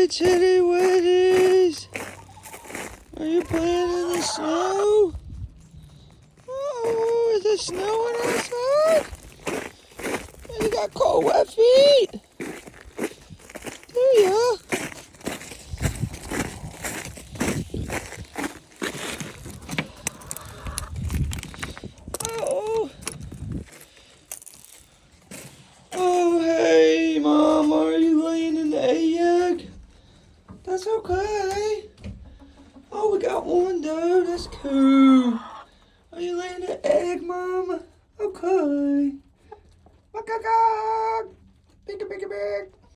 Hey, Teddy Weddies! Are you playing in the snow? Oh, is it snowing outside? You got cold, wet feet. Do ya? Oh, oh, hey, Mom, are you laying in the egg? That's okay. Oh, we got one, dude. That's cool. Are you laying an egg, Mama? Okay. Big, big, big.